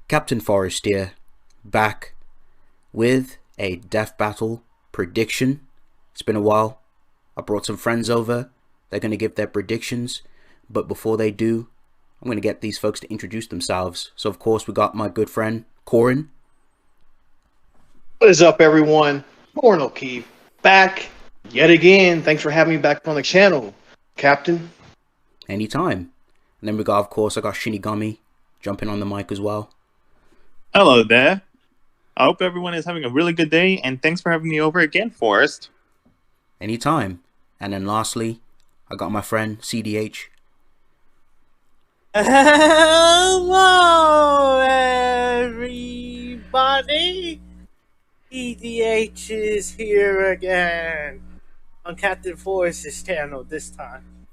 Captain Forrest here, back with a death battle prediction. It's been a while. I brought some friends over. They're going to give their predictions, but before they do, I'm going to get these folks to introduce themselves. So of course we got my good friend Corin. What is up, everyone? Corin O'Keefe back yet again. Thanks for having me back on the channel, Captain. Anytime. And then we got, of course, I got Shinigami jumping on the mic as well. Hello there. I hope everyone is having a really good day, and thanks for having me over again, Forrest. Anytime. And then lastly, I got my friend CDH. Hello, everybody. EDH is here again on Captain Forrest's channel this time.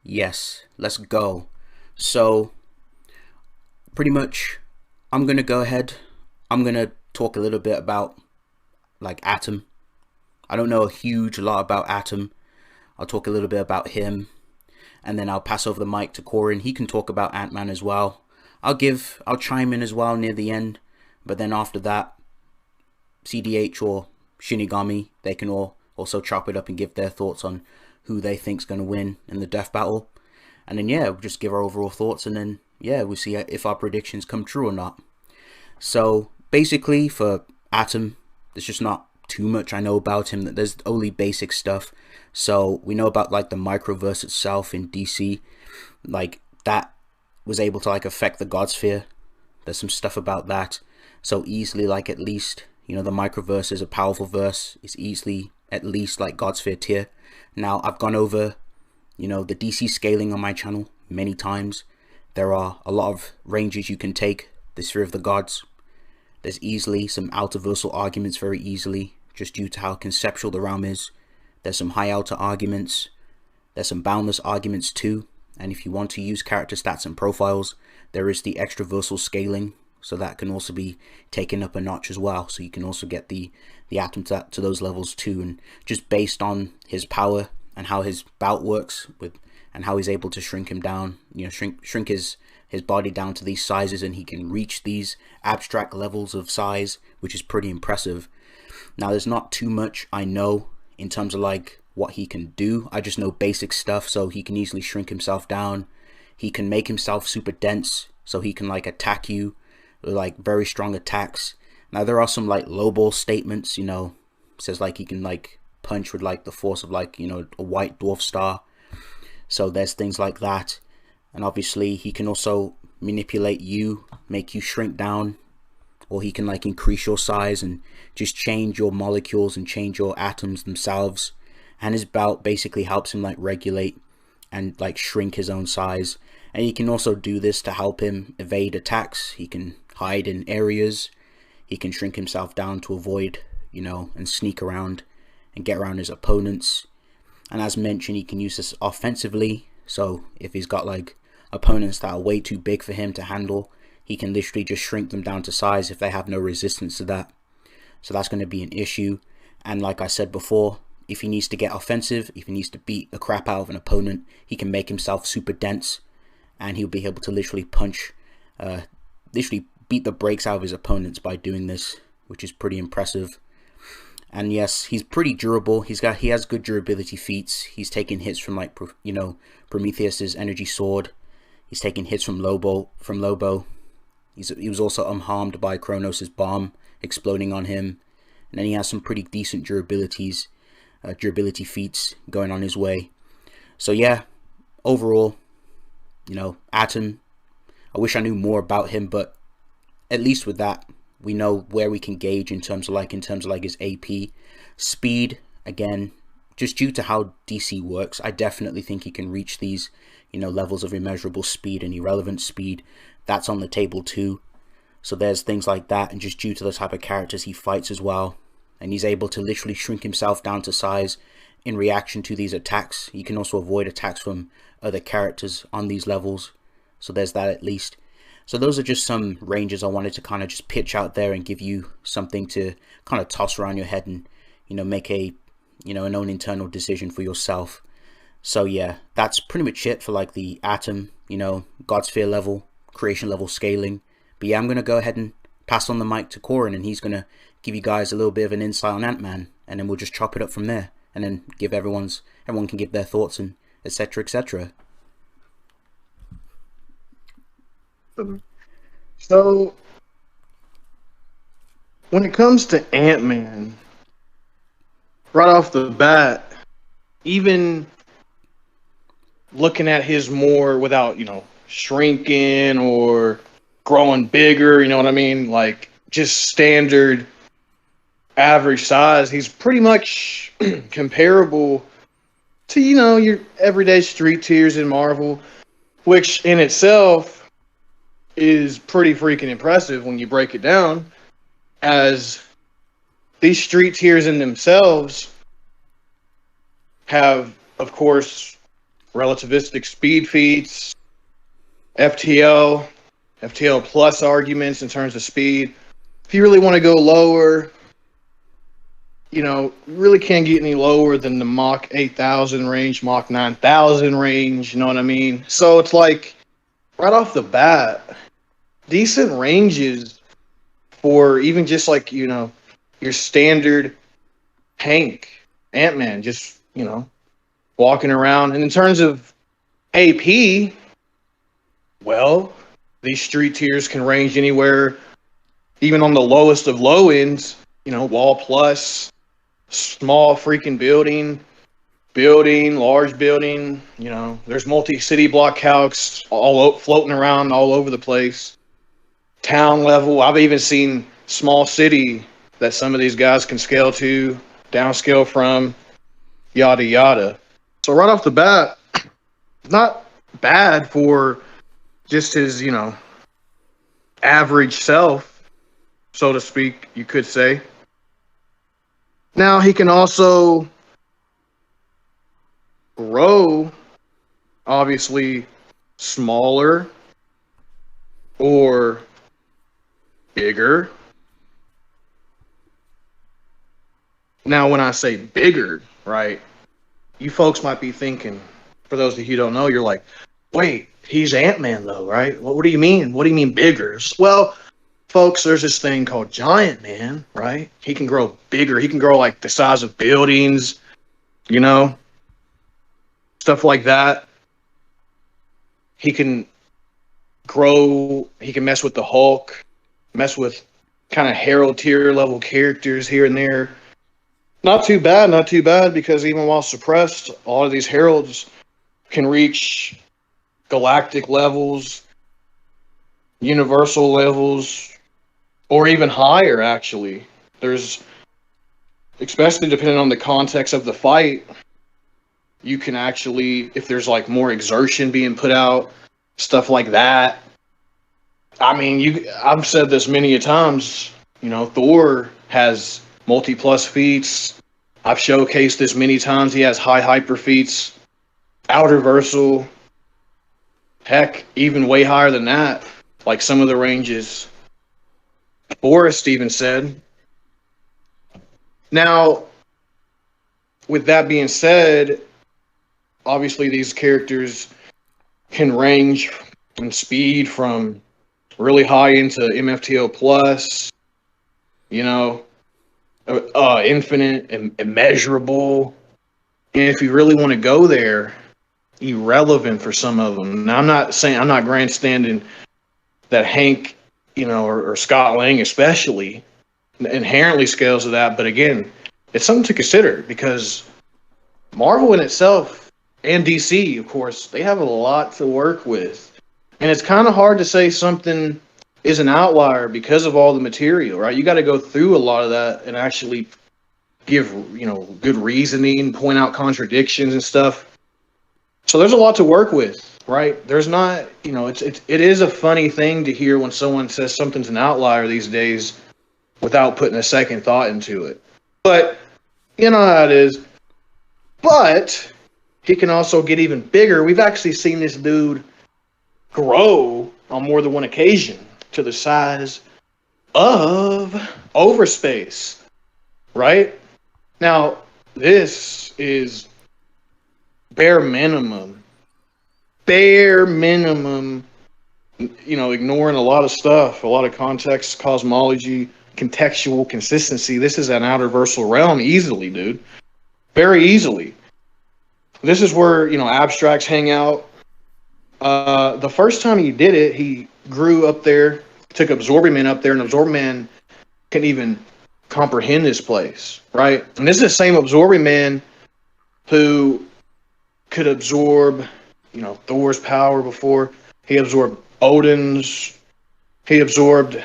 Yes, let's go. So, pretty much, I'm going to go ahead. I'm going to talk a little bit about, like, Atom. I don't know a huge lot about Atom. I'll talk a little bit about him. And then I'll pass over the mic to Corin. He can talk about Ant-Man as well. I'll chime in as well near the end. But then after that, CDH or Shinigami, they can all also chop it up and give their thoughts on who they think's going to win in the death battle. And then, yeah, we'll just give our overall thoughts. And then, yeah, we'll see if our predictions come true or not. So, basically, for Atom, there's just not too much I know about him. There's only basic stuff. So we know about like the microverse itself in DC, like that was able to like affect the God Sphere. There's some stuff about that. So easily, like, at least, you know, the microverse is a powerful verse. It's easily at least like God Sphere tier. Now I've gone over, you know, the DC scaling on my channel many times. There are a lot of ranges you can take the Sphere of the Gods. There's easily some outerversal arguments very easily, just due to how conceptual the realm is. There's some high outer arguments. There's some boundless arguments too. And if you want to use character stats and profiles, there is the extraversal scaling. So that can also be taken up a notch as well. So you can also get the Atom to those levels too. And just based on his power and how his bout works with, and how he's able to shrink him down, you know, shrink his body down to these sizes, and he can reach these abstract levels of size, which is pretty impressive. Now there's not too much I know in terms of like what he can do. I just know basic stuff. So he can easily shrink himself down. He can make himself super dense, so he can like attack you with like very strong attacks. Now there are some like low ball statements, you know, says like he can like punch with like the force of like, you know, a white dwarf star. So there's things like that. And obviously he can also manipulate you, make you shrink down, or he can like increase your size and just change your molecules and change your atoms themselves. And his bout basically helps him like regulate and like shrink his own size. And he can also do this to help him evade attacks. He can hide in areas. He can shrink himself down to avoid, you know, and sneak around and get around his opponents. And as mentioned, he can use this offensively. So if he's got like opponents that are way too big for him to handle, he can literally just shrink them down to size if they have no resistance to that. So that's going to be an issue. And like I said before, if he needs to get offensive, if he needs to beat the crap out of an opponent, he can make himself super dense, and he'll be able to literally punch, literally beat the brakes out of his opponents by doing this, which is pretty impressive. And yes, he's pretty durable. He has good durability feats. He's taking hits from like, you know, Prometheus's energy sword. He's taking hits from Lobo. He was also unharmed by Kronos' bomb exploding on him. And then he has some pretty decent durability feats going on his way. So yeah, overall, you know, Atom, I wish I knew more about him, but at least with that, we know where we can gauge in terms of like his AP. Speed, again, just due to how DC works, I definitely think he can reach these, you know, levels of immeasurable speed and irrelevant speed. That's on the table too. So there's things like that, and just due to the type of characters he fights as well. And he's able to literally shrink himself down to size in reaction to these attacks. He can also avoid attacks from other characters on these levels. So there's that at least. So those are just some ranges I wanted to kind of just pitch out there and give you something to kind of toss around your head and, you know, make a, you know, an own internal decision for yourself. So yeah, that's pretty much it for like the Atom, you know, God Sphere level, creation level scaling. But yeah, I'm going to go ahead and pass on the mic to Corin, and he's going to give you guys a little bit of an insight on Ant-Man, and then we'll just chop it up from there, and then give everyone can give their thoughts and etc. etc. So, when it comes to Ant-Man, right off the bat, even looking at his more without, shrinking or growing bigger, you know what I mean? Like, just standard average size, he's pretty much comparable to, your everyday street tiers in Marvel, which in itself is pretty freaking impressive when you break it down, as these street tiers in themselves have, of course, relativistic speed feats, FTL plus arguments in terms of speed. If you really want to go lower, really can't get any lower than the Mach 8,000 range, Mach 9,000 range, you know what I mean? So it's like, right off the bat, decent ranges for even just like, your standard Ant-Man, just, walking around. And in terms of AP, well, these street tiers can range anywhere, even on the lowest of low ends, wall plus, small freaking building, large building, there's multi-city block calcs floating around all over the place. Town level, I've even seen small city that some of these guys can scale to, downscale from, yada yada. So right off the bat, not bad for just his, average self, so to speak, you could say. Now he can also grow, obviously, smaller or bigger. Now, when I say bigger, right, you folks might be thinking, for those of you who don't know, you're like, wait, he's Ant-Man though, right? What do you mean? What do you mean bigger? Well, folks, there's this thing called Giant Man, right? He can grow bigger. He can grow like the size of buildings, stuff like that. He can grow, he can mess with the Hulk, mess with kind of Herald tier level characters here and there. Not too bad, because even while suppressed, a lot of these Heralds can reach galactic levels, universal levels, or even higher, actually. There's, especially depending on the context of the fight, you can actually, if there's like more exertion being put out, stuff like that. I mean, I've said this many a times, Thor has multi-plus feats. I've showcased this many times. He has high hyper feats, outer versal, heck, even way higher than that, like some of the ranges Forrest even said. Now, with that being said, obviously these characters can range in speed from really high into MFTO plus, infinite and immeasurable. And if you really want to go there, irrelevant for some of them. Now, I'm not grandstanding that Hank, or Scott Lang especially, inherently scales to that. But again, it's something to consider, because Marvel in itself and DC, of course, they have a lot to work with. And it's kind of hard to say something is an outlier because of all the material, right? You got to go through a lot of that and actually give, good reasoning, point out contradictions and stuff. So there's a lot to work with, right? There's not, it is a funny thing to hear when someone says something's an outlier these days without putting a second thought into it. But you know how it is. But he can also get even bigger. We've actually seen this dude grow on more than one occasion to the size of Overspace, right? Now, this is bare minimum ignoring a lot of stuff, a lot of context, cosmology, contextual consistency. This is an outerversal realm easily, dude. Very easily. This is where, abstracts hang out. The first time he did it, he grew up there, took Absorbing Man up there, and Absorbing Man couldn't even comprehend this place, right? And this is the same Absorbing Man who could absorb, Thor's power before. He absorbed Odin's. He absorbed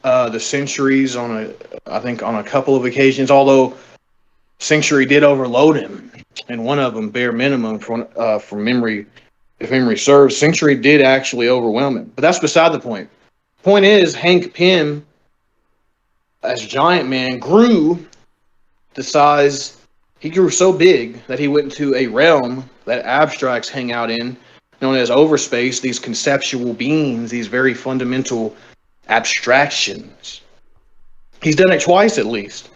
the Centuries on a couple of occasions, although Century did overload him, and one of them, bare minimum, from memory, if memory serves, Century did actually overwhelm him. But that's beside the point. Point is, Hank Pym, as Giant Man, grew the size. He grew so big that he went into a realm that abstracts hang out in, known as overspace. These conceptual beings, these very fundamental abstractions. He's done it twice at least,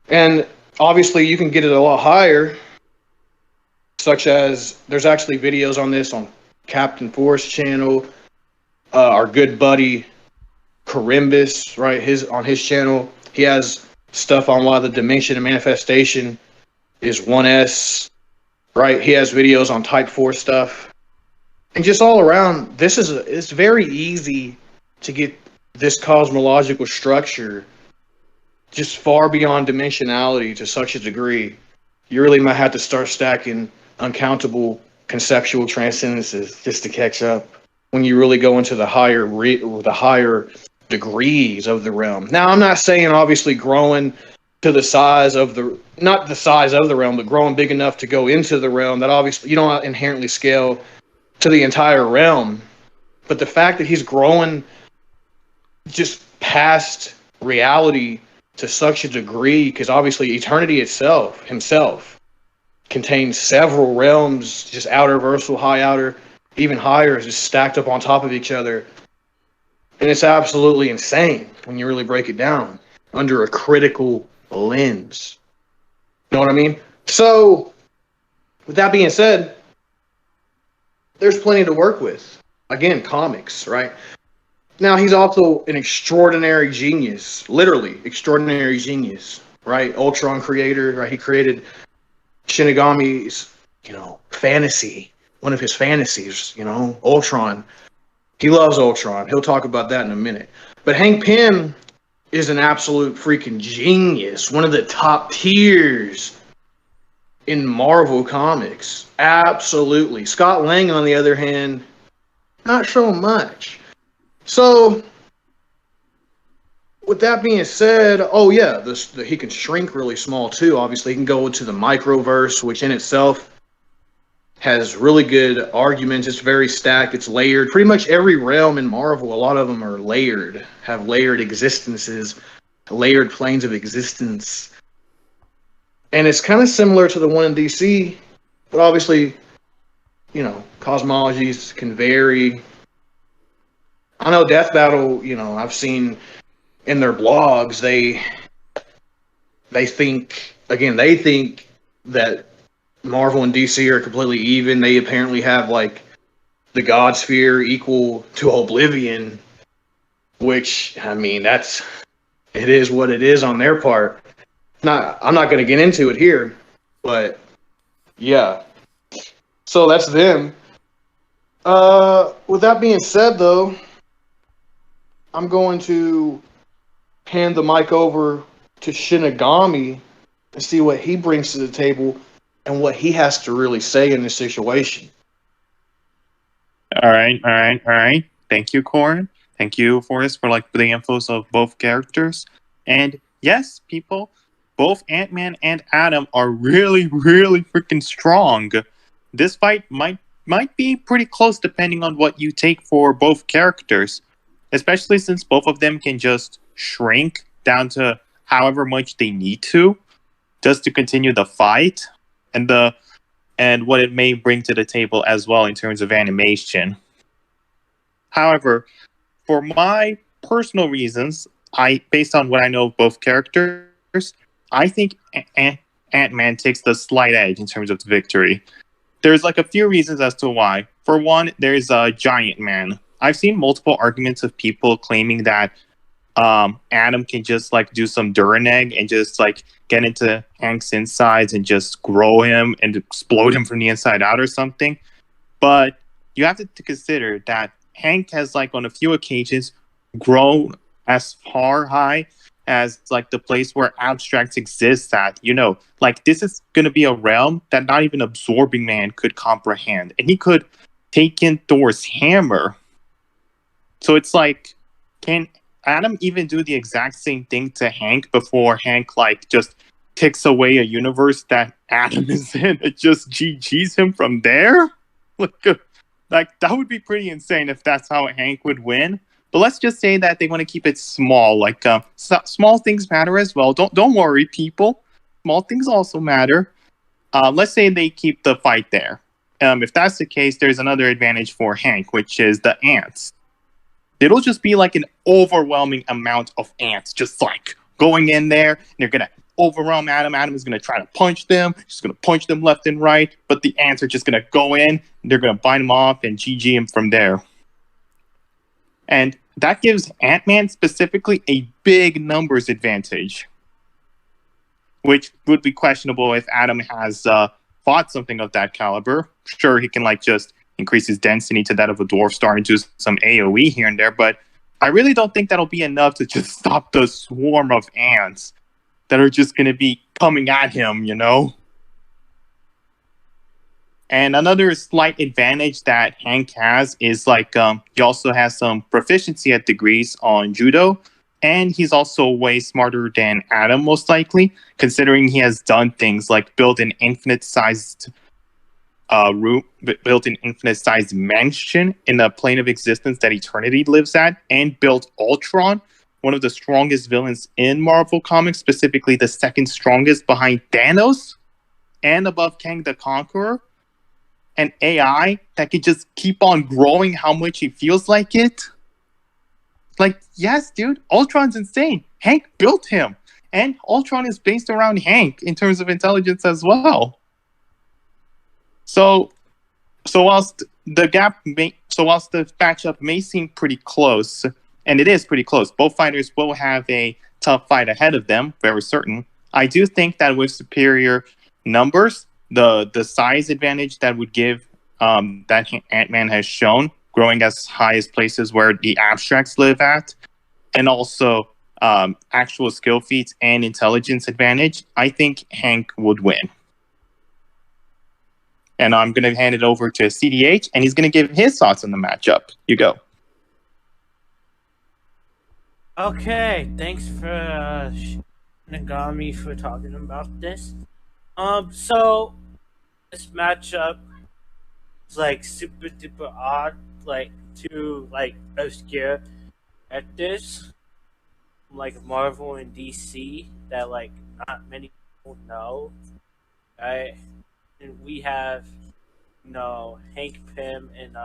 and obviously, you can get it a lot higher, such as there's actually videos on this on Captain Forrest's channel, our good buddy Carimbus, right? On his channel, he has stuff on why the dimension and manifestation is 1S, right? He has videos on Type 4 stuff, and just all around, it's very easy to get this cosmological structure just far beyond dimensionality to such a degree, you really might have to start stacking uncountable conceptual transcendences just to catch up when you really go into the higher degrees of the realm. Now, I'm not saying obviously growing to the size of not the size of the realm, but growing big enough to go into the realm that obviously you don't inherently scale to the entire realm. But the fact that he's growing just past reality to such a degree, because obviously eternity himself, contains several realms, just outer, versal, high outer, even higher, just stacked up on top of each other. And it's absolutely insane when you really break it down under a critical lens. You know what I mean? So, with that being said, there's plenty to work with. Again, comics, right? Now, he's also an extraordinary genius, literally extraordinary genius, right? Ultron creator, right? He created Shinigami's, fantasy, one of his fantasies, Ultron. He loves Ultron. He'll talk about that in a minute. But Hank Pym is an absolute freaking genius, one of the top tiers in Marvel Comics. Absolutely. Scott Lang, on the other hand, not so much. So, with that being said, he can shrink really small too. Obviously, he can go into the microverse, which in itself has really good arguments. It's very stacked. It's layered. Pretty much every realm in Marvel, a lot of them are layered, have layered existences, layered planes of existence. And it's kind of similar to the one in DC, but obviously, cosmologies can vary. I know Death Battle, I've seen in their blogs, they think that Marvel and DC are completely even. They apparently have the God Sphere equal to Oblivion, which, I mean, it is what it is on their part. I'm not going to get into it here, but yeah. So that's them. With that being said, though, I'm going to hand the mic over to Shinigami and see what he brings to the table and what he has to really say in this situation. All right. Thank you, Corin. Thank you, Forrest, for the infos of both characters. And yes, people, both Ant-Man and Atom are really, really freaking strong. This fight might be pretty close depending on what you take for both characters, especially since both of them can just shrink down to however much they need to just to continue the fight and what it may bring to the table as well in terms of animation. However, for my personal reasons, based on what I know of both characters, I think Ant-Man takes the slight edge in terms of the victory. there's like a few reasons as to why. For one, there's a Giant Man. I've seen multiple arguments of people claiming that Adam can just like do some Duraneg and just like get into Hank's insides and just grow him and explode him from the inside out or something. But you have to consider that Hank has like on a few occasions grown as far high as like the place where abstracts exists at. You know, like this is going to be a realm that not even absorbing man could comprehend, and he could take in Thor's hammer. So it's like, can Adam even do the exact same thing to Hank before Hank like just takes away a universe that Adam is in and just GG's him from there? Like that would be pretty insane if that's how Hank would win. But let's just say that they want to keep it small. Like small things matter as well. Don't worry, people. Small things also matter. Let's say they keep the fight there. If that's the case, there's another advantage for Hank, which is the ants. It'll just be like an overwhelming amount of ants, just like going in there. And they're gonna overwhelm Adam. Adam is gonna try to punch them. Just gonna punch them left and right. But the ants are just gonna go in. They're gonna bite him off and GG him from there. And that gives Ant-Man specifically a big numbers advantage, which would be questionable if Adam has fought something of that caliber. Sure, he can like just increase his density to that of a dwarf star and do some AoE here and there, but I really don't think that'll be enough to just stop the swarm of ants that are just going to be coming at him, you know? And another slight advantage that Hank has is like he also has some proficiency at degrees on judo, and he's also way smarter than Adam, most likely, considering he has done things like build an infinite-sized built an infinite-sized mansion in the plane of existence that Eternity lives at, and built Ultron, one of the strongest villains in Marvel Comics, specifically the second strongest behind Thanos and above Kang the Conqueror. An AI that could just keep on growing how much he feels like it. Like, yes, dude, Ultron's insane. Hank built him. And Ultron is based around Hank in terms of intelligence as well. So whilst the matchup may seem pretty close, and it is pretty close, both fighters will have a tough fight ahead of them, very certain. I do think that with superior numbers, the size advantage that would give that Ant-Man has shown, growing as high as places where the abstracts live at, and also actual skill feats and intelligence advantage, I think Hank would win. And I'm going to hand it over to CDH, and he's going to give his thoughts on the matchup. You go. Okay, thanks for Nagami for talking about this. So this matchup is like super duper odd, like to like obscure actors like Marvel and DC that like not many people know, right? And we have, Hank Pym and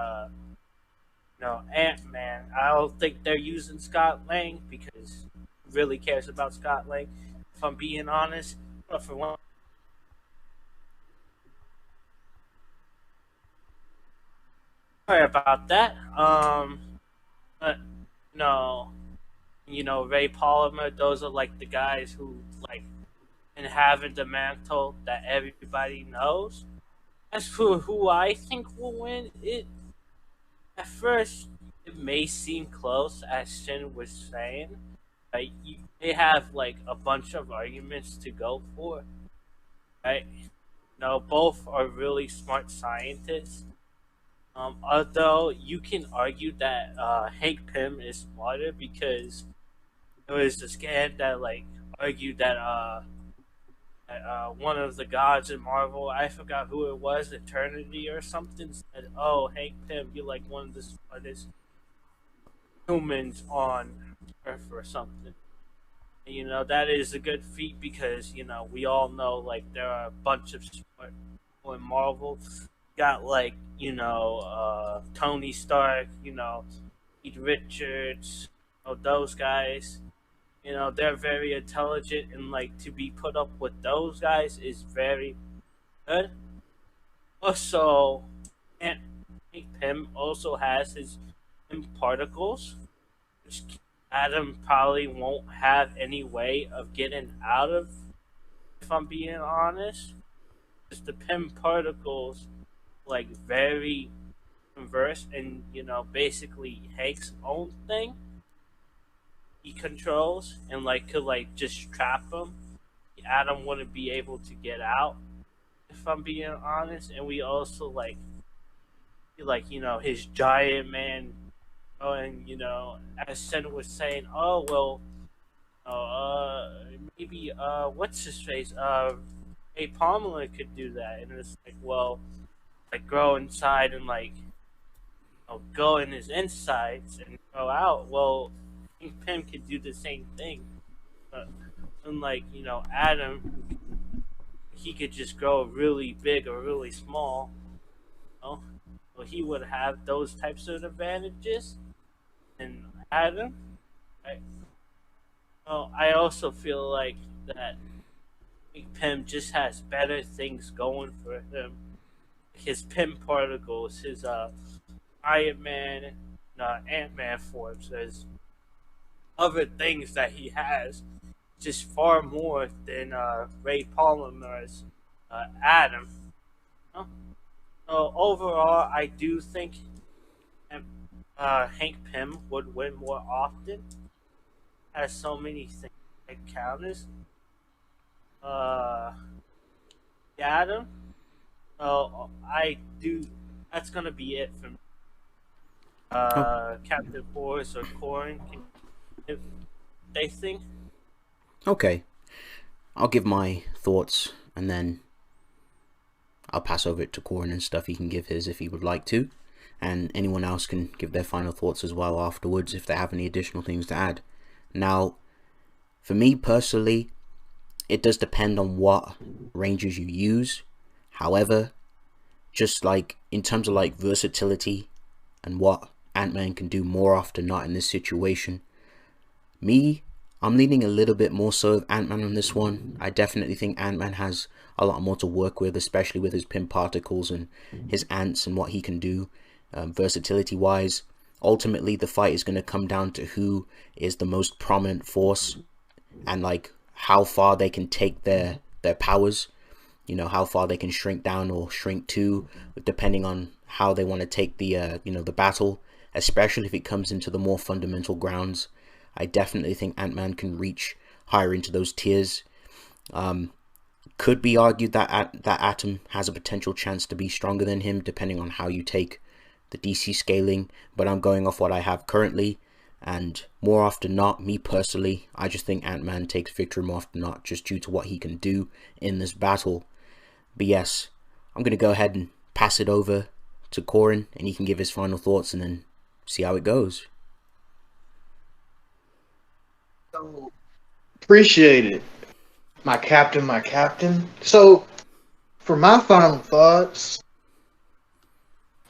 Ant-Man. I don't think they're using Scott Lang because who really cares about Scott Lang, if I'm being honest. But for one, sorry about that. But no, Ray Polymer. Those are like the guys who like inhabit the mantle that everybody knows. As for who I think will win, at first it may seem close, as Shin was saying. Right? They have like a bunch of arguments to go for. Right? Both are really smart scientists. Although you can argue that Hank Pym is smarter because there was a scan that like argued that one of the gods in Marvel, I forgot who it was, Eternity or something, said, "Oh, Hank Pym, you're like one of the smartest humans on Earth or something." And, that is a good feat because we all know like there are a bunch of smart people in Marvel. Got like Tony Stark, Reed Richards, those guys. They're very intelligent, and like to be put up with those guys is very good. Also, and Pym also has his Pym particles, which Adam probably won't have any way of getting out of. If I'm being honest, because the Pym particles like very converse, and basically Hank's own thing he controls, and like could like just trap him. Adam wouldn't be able to get out, if I'm being honest. And we also his giant man. Oh, and as Sen was saying, oh well, maybe what's his face? A Pamela could do that, and it's like, well, like grow inside and like go in his insides and go out. Well, I think Pym could do the same thing, but unlike Adam, he could just grow really big or really small. You know? So he would have those types of advantages. And Adam, I also feel like that Pym just has better things going for him. His Pym particles, his Iron Man, Ant Man forms. There's other things that he has, just far more than Ray Polymer's Adam. You know? So overall, I do think Hank Pym would win more often. Has so many things like counters. Adam. I do. That's gonna be it for me. Captain Forrest or Corin, if they think. Okay, I'll give my thoughts and then I'll pass over it to Corin and stuff. He can give his if he would like to, and anyone else can give their final thoughts as well afterwards if they have any additional things to add. Now, for me personally, it does depend on what rangers you use. However, just like in terms of like versatility and what Ant-Man can do more often not in this situation, I'm leaning a little bit more so of Ant-Man on this one. I definitely think Ant-Man has a lot more to work with, especially with his Pym particles and his ants and what he can do versatility wise. Ultimately, the fight is going to come down to who is the most prominent force and like how far they can take their powers. How far they can shrink down or shrink to, depending on how they want to take the the battle, especially if it comes into the more fundamental grounds. I definitely think Ant-Man can reach higher into those tiers. Could be argued that Atom has a potential chance to be stronger than him, depending on how you take the DC scaling, but I'm going off what I have currently, and more often not, me personally, I just think Ant-Man takes victory more often not, just due to what he can do in this battle. But yes, I'm going to go ahead and pass it over to Corin, and he can give his final thoughts and then see how it goes. Appreciate it, my captain. So, for my final thoughts,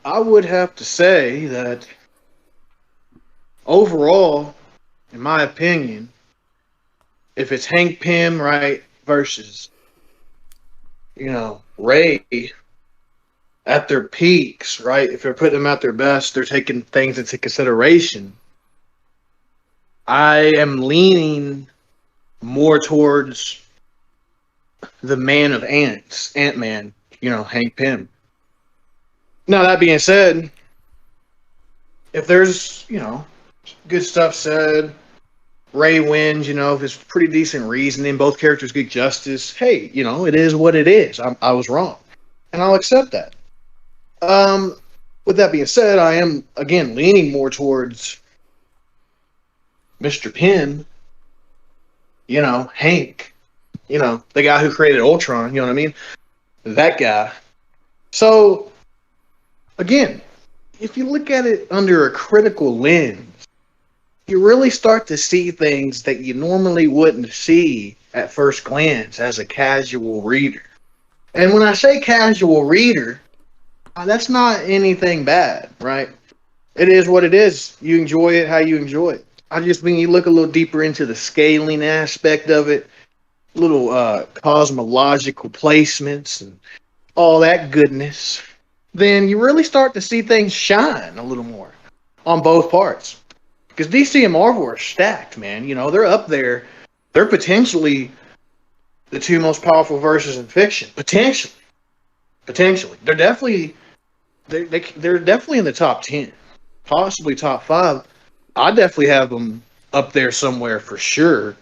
I would have to say that overall, in my opinion, if it's Hank Pym, right, versus, Ray at their peaks, right, if they're putting them at their best, they're taking things into consideration. I am leaning more towards the man of ants, Ant-Man, Hank Pym. Now, that being said, if there's, good stuff said, Ray wins, if it's pretty decent reasoning, both characters get justice, hey, it is what it is. I was wrong. And I'll accept that. With that being said, I am, again, leaning more towards Mr. Pym, Hank, the guy who created Ultron, you know what I mean? That guy. So, again, if you look at it under a critical lens, you really start to see things that you normally wouldn't see at first glance as a casual reader. And when I say casual reader, that's not anything bad, right? It is what it is. You enjoy it how you enjoy it. I just mean you look a little deeper into the scaling aspect of it, little cosmological placements and all that goodness, then you really start to see things shine a little more on both parts. Because DC and Marvel are stacked, man. You know, they're up there. They're potentially the two most powerful verses in fiction. Potentially. They're definitely they're definitely in the top 10, possibly top 5. I definitely have them up there somewhere for sure.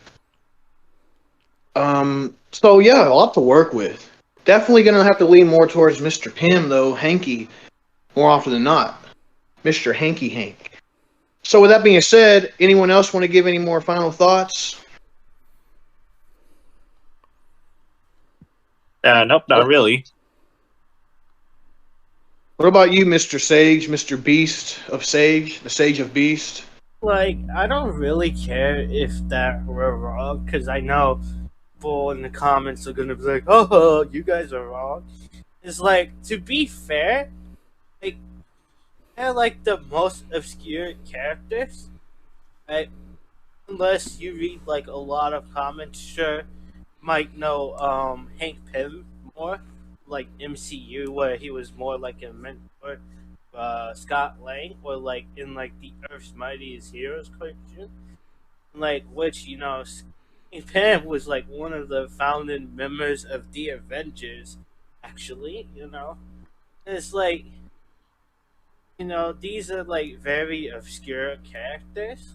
So yeah, a lot to work with. Definitely gonna have to lean more towards Mr. Pym though, Hanky, more often than not. Mr. Hanky Hank. So with that being said, anyone else want to give any more final thoughts? Nope, not really. What about you, Mr. Sage, Mr. Beast of Sage, the Sage of Beast? Like, I don't really care if that were wrong, because I know people in the comments are gonna be like, "Oh, you guys are wrong." It's like, to be fair, like they're like the most obscure characters, right? Unless you read like a lot of comments, sure, might know Hank Pym more, like MCU, where he was more like a mentor, Scott Lang, or like in like the Earth's Mightiest Heroes cartoon, like which Hank Pym was like one of the founding members of the Avengers, actually, And it's like these are like very obscure characters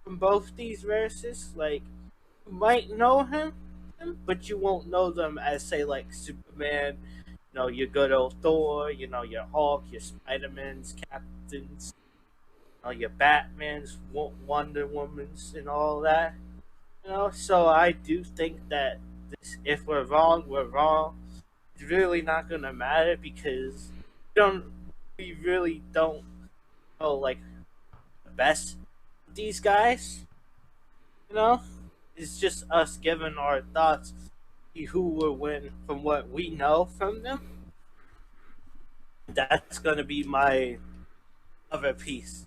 from both these verses. Like, you might know him, but you won't know them as, say, like Superman, your good old Thor, your Hulk, your Spider-Man's, Captains, your Batman's, Wonder Woman's, and all that. So I do think that if we're wrong, we're wrong. It's really not gonna matter because we really don't know like the best of these guys. It's just us giving our thoughts, who will win from what we know from them. That's gonna be my other piece.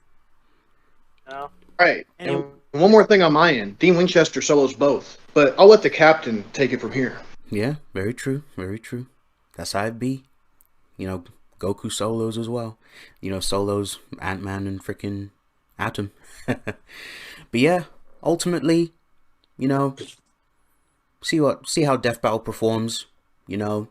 Right. Anyway, And one more thing on my end. Dean Winchester solos both, but I'll let the captain take it from here. Yeah, very true, very true. That's how it be. Goku solos as well. Solos Ant-Man and freaking Atom. But yeah, ultimately, see how Death Battle performs. We'll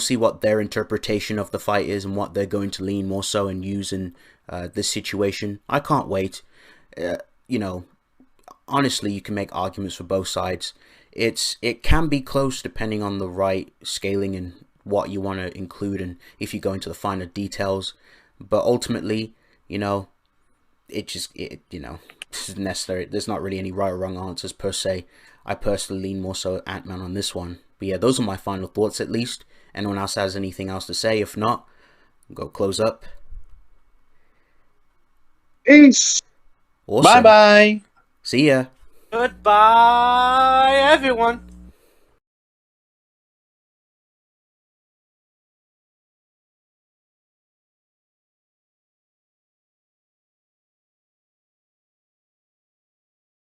see what their interpretation of the fight is and what they're going to lean more so and use in this situation. I can't wait. Honestly, you can make arguments for both sides. It can be close depending on the right scaling and what you want to include and if you go into the finer details. But ultimately, this is necessary. There's not really any right or wrong answers per se. I personally lean more so Ant-Man on this one. But yeah, those are my final thoughts at least. Anyone else has anything else to say? If not, I'll go close up. Peace. Awesome. Bye-bye. See ya. goodbye, everyone.